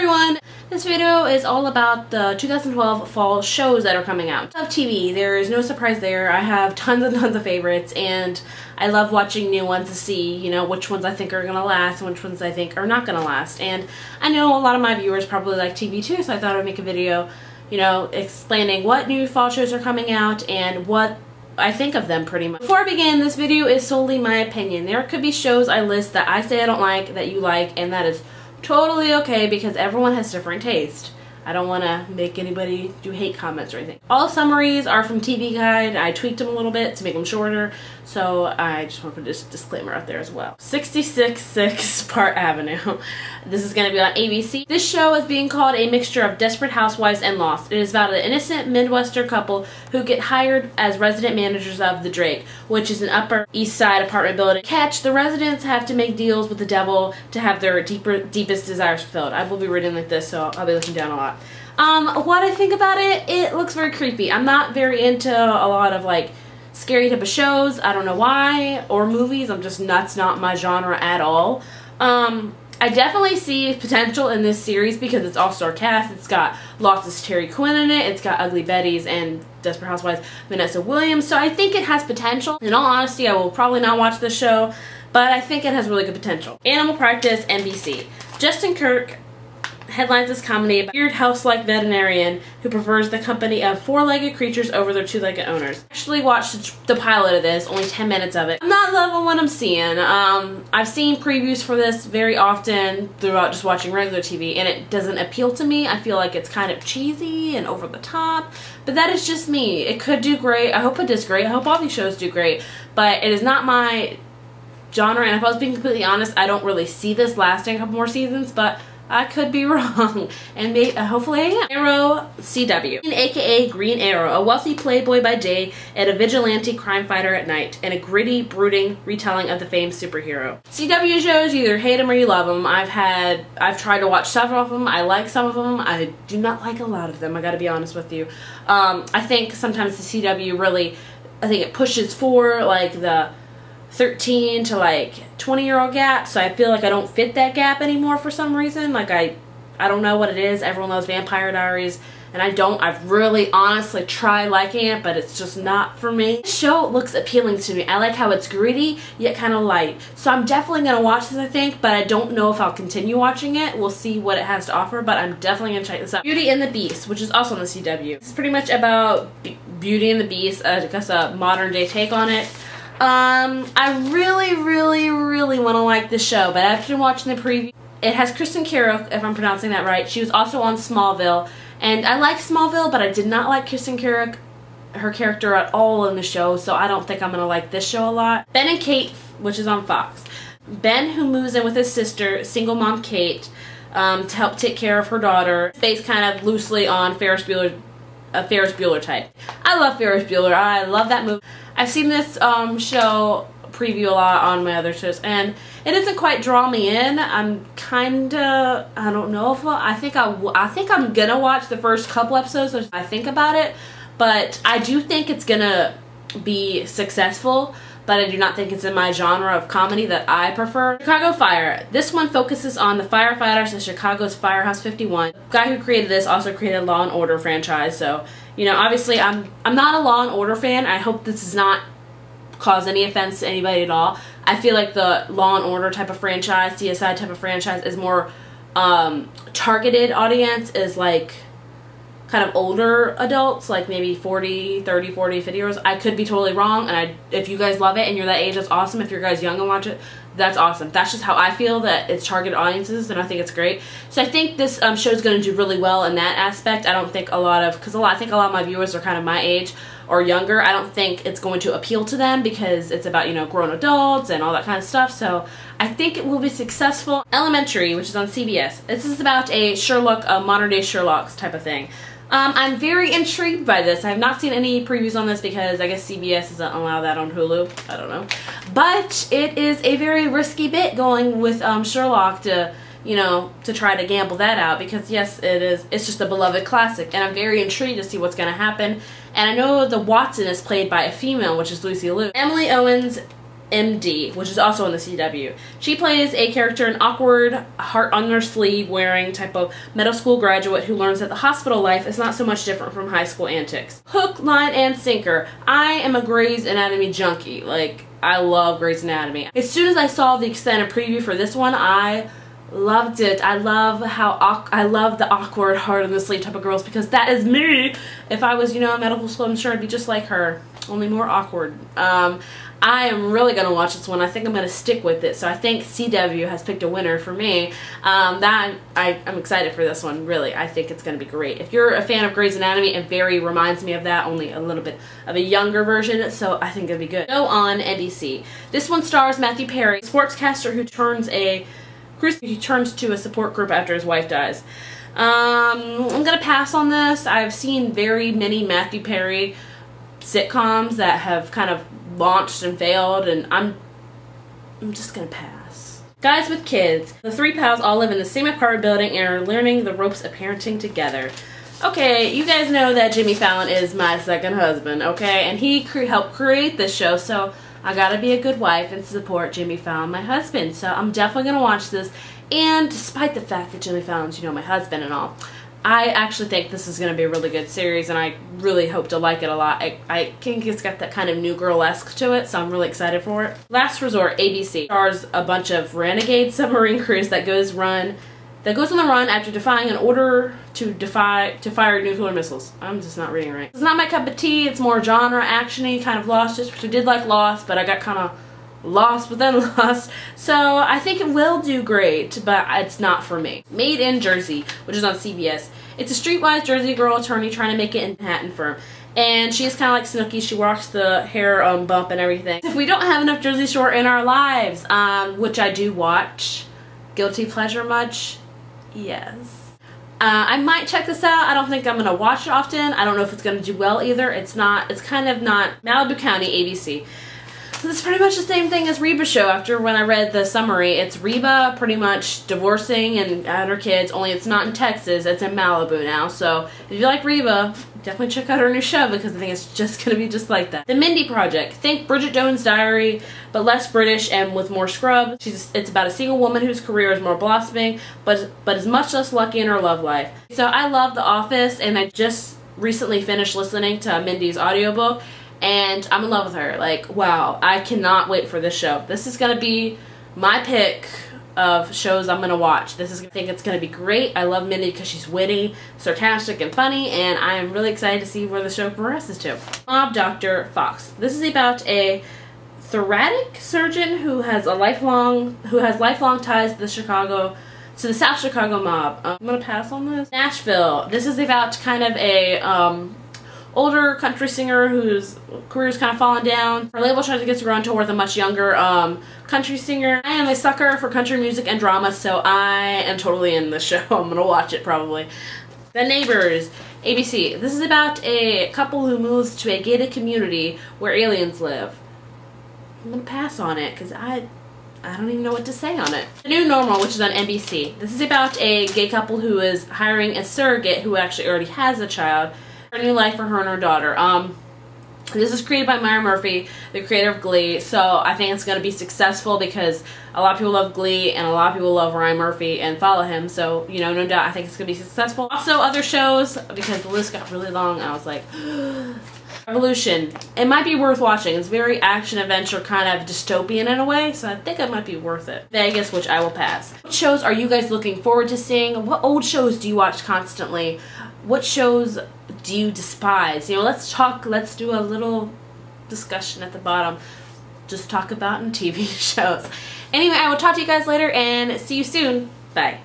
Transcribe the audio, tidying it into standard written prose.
everyone! This video is all about the 2012 fall shows that are coming out. I love TV. There is no surprise there. I have tons and tons of favorites, and I love watching new ones to see, you know, which ones I think are gonna last and which ones I think are not gonna last. And I know a lot of my viewers probably like TV too, so I thought I'd make a video, you know, explaining what new fall shows are coming out and what I think of them pretty much. Before I begin, this video is solely my opinion. There could be shows I list that I say I don't like, that you like, and that is totally okay because everyone has different taste. I don't want to make anybody do hate comments or anything. All summaries are from TV Guide. I tweaked them a little bit to make them shorter, so I just want to put this disclaimer out there as well. 666 Park Avenue. This is going to be on ABC. This show is being called a mixture of Desperate Housewives and Lost. It is about an innocent Midwestern couple who get hired as resident managers of the Drake, which is an Upper East Side apartment building. Catch, the residents have to make deals with the devil to have their deepest desires fulfilled. I will be reading like this, so I'll be looking down a lot. What I think about it, it looks very creepy. I'm not very into a lot of like scary type of shows. I don't know why, or movies. That's not my genre at all. I definitely see potential in this series because it's all-star cast. It's got Lost's Terry Quinn in it. It's got Ugly Betty's and Desperate Housewives Vanessa Williams. So I think it has potential. In all honesty, I will probably not watch this show, but I think it has really good potential. Animal Practice, NBC. Justin Kirk headlines this comedy about a weird house-like veterinarian who prefers the company of four-legged creatures over their two-legged owners. I actually watched the pilot of this, only 10 minutes of it. I'm not loving what I'm seeing. I've seen previews for this very often throughout just watching regular TV, and it doesn't appeal to me. I feel like it's kind of cheesy and over the top, but that is just me. It could do great. I hope it does great. I hope all these shows do great, but it is not my genre, and if I was being completely honest, I don't really see this lasting a couple more seasons, but I could be wrong, and maybe, hopefully I am. Arrow, CW. AKA Green Arrow, a wealthy playboy by day and a vigilante crime fighter at night, and a gritty, brooding retelling of the famed superhero. CW shows, you either hate them or you love them. I've tried to watch several of them. I like some of them. I do not like a lot of them, I gotta be honest with you. I think sometimes the CW really, I think it pushes for like the 13 to like 20-year-old gap, so I feel like I don't fit that gap anymore for some reason. Like I don't know what it is. Everyone loves Vampire Diaries, and I don't. I've really honestly tried liking it, but it's just not for me. This show looks appealing to me. I like how it's gritty yet kind of light, so I'm definitely gonna watch this, I think, but I don't know if I'll continue watching it. We'll see what it has to offer, but I'm definitely gonna check this out. Beauty and the Beast, which is also on the CW. It's pretty much about Beauty and the Beast, I guess a modern day take on it. I really want to like this show, but after watching the preview, it has Kristen Caro, if I'm pronouncing that right. She was also on Smallville, and I like Smallville, but I did not like Kristen Caro, her character at all in the show, so I don't think I'm going to like this show a lot. Ben and Kate, which is on Fox. Ben, who moves in with his sister, single mom Kate, to help take care of her daughter, based kind of loosely on Ferris Bueller, a Ferris Bueller type. I love Ferris Bueller. I love that movie. I've seen this show preview a lot on my other shows, and it doesn't quite draw me in. I'm kinda, I don't know if I think I'm gonna watch the first couple episodes as I think about it, but I do think it's gonna be successful, but I do not think it's in my genre of comedy that I prefer. Chicago Fire. This one focuses on the firefighters in Chicago's Firehouse 51. The guy who created this also created Law and Order franchise, so you know, obviously I'm not a Law and Order fan. I hope this does not cause any offense to anybody at all. I feel like the Law and Order type of franchise, CSI type of franchise, is more targeted audience, is like kind of older adults, like maybe 40, 50 years. I could be totally wrong, and if you guys love it and you're that age, that's awesome. If you're guys young and watch it, that's awesome. That's just how I feel, that it's targeted audiences, and I think it's great. So I think this show is going to do really well in that aspect. I don't think I think a lot of my viewers are kind of my age or younger. I don't think it's going to appeal to them because it's about, you know, grown adults and all that kind of stuff. So I think it will be successful. Elementary, which is on CBS. This is about a Sherlock, a modern day Sherlock's type of thing. I'm very intrigued by this. I have not seen any previews on this because I guess CBS doesn't allow that on Hulu. I don't know. But it is a very risky bit going with Sherlock to, you know, to try to gamble that out because yes, it's just a beloved classic, and I'm very intrigued to see what's going to happen. And I know the Watson is played by a female, which is Lucy Liu. Emily Owens MD, which is also on the CW. She plays a character, an awkward, heart on their sleeve wearing type of middle school graduate who learns that the hospital life is not so much different from high school antics. Hook, line, and sinker. I am a Grey's Anatomy junkie. Like, I love Grey's Anatomy. As soon as I saw the extended preview for this one, I loved it. I love I love the awkward, heart on the sleeve type of girls, because that is me. If I was, you know, in medical school, I'm sure I'd be just like her, only more awkward. I am really going to watch this one. I think I'm going to stick with it. So I think CW has picked a winner for me. I'm excited for this one, really. I think it's going to be great. If you're a fan of Grey's Anatomy, it very reminds me of that, only a little bit of a younger version, so I think it'll be good. Go on NBC. This one stars Matthew Perry, a sportscaster who turns to a support group after his wife dies. I'm going to pass on this. I've seen very many Matthew Perry sitcoms that have kind of launched and failed, and I'm just gonna pass. Guys with kids. The three pals all live in the same apartment building and are learning the ropes of parenting together. Okay, you guys know that Jimmy Fallon is my second husband, okay? And he helped create this show, so I gotta be a good wife and support Jimmy Fallon, my husband. So I'm definitely gonna watch this, and despite the fact that Jimmy Fallon's, you know, my husband and all, I actually think this is going to be a really good series, and I really hope to like it a lot. I think it's got that kind of New Girl-esque to it, so I'm really excited for it. Last Resort, ABC, stars a bunch of renegade submarine crews that goes on the run after defying an order to fire nuclear missiles. I'm just not reading right. It's not my cup of tea. It's more genre, action-y, kind of Lost, which I did like Lost, but I got kind of lost within Lost, so I think it will do great, but it's not for me. Made in Jersey, which is on CBS. It's a streetwise Jersey girl attorney trying to make it in Manhattan firm, and she's kind of like Snooki. She rocks the hair bump and everything. If we don't have enough Jersey Shore in our lives, which I do watch, guilty pleasure much? Yes. I might check this out. I don't think I'm gonna watch it often. I don't know if it's gonna do well either. It's kind of not. Malibu County, ABC. So it's pretty much the same thing as Reba's show. After when I read the summary, it's Reba pretty much divorcing and had her kids, only it's not in Texas, it's in Malibu now. So if you like Reba, definitely check out her new show, because I think it's just going to be just like that. The Mindy Project. Think Bridget Jones' Diary, but less British and with more scrub. It's about a single woman whose career is more blossoming, but is much less lucky in her love life. So I love The Office, and I just recently finished listening to Mindy's audiobook, and I'm in love with her. Like, wow, I cannot wait for this show. This is gonna be my pick of shows I'm gonna watch. I think it's gonna be great. I love Mindy because she's witty, sarcastic, and funny, and I am really excited to see where the show progresses to. Mob Dr. Fox. This is about a thoracic surgeon who has lifelong ties to the South Chicago mob. I'm gonna pass on this. Nashville. This is about kind of a older country singer whose career's kind of fallen down. Her label tries to get her on tour with a much younger country singer. I am a sucker for country music and drama, so I am totally in the show. I'm gonna watch it probably. The Neighbors, ABC. This is about a couple who moves to a gated community where aliens live. I'm gonna pass on it because I don't even know what to say on it. The New Normal, which is on NBC. This is about a gay couple who is hiring a surrogate who actually already has a child. A new life for her and her daughter. This is created by Maya Murphy, the creator of Glee, so I think it's going to be successful because a lot of people love Glee and a lot of people love Ryan Murphy and follow him, so, you know, no doubt I think it's going to be successful. Also, other shows, because the list got really long, I was like, Revolution. It might be worth watching. It's very action-adventure, kind of dystopian in a way, so I think it might be worth it. Vegas, which I will pass. What shows are you guys looking forward to seeing? What old shows do you watch constantly? What shows do you despise? You know, let's do a little discussion at the bottom. Just talk about in TV shows. Anyway, I will talk to you guys later and see you soon. Bye.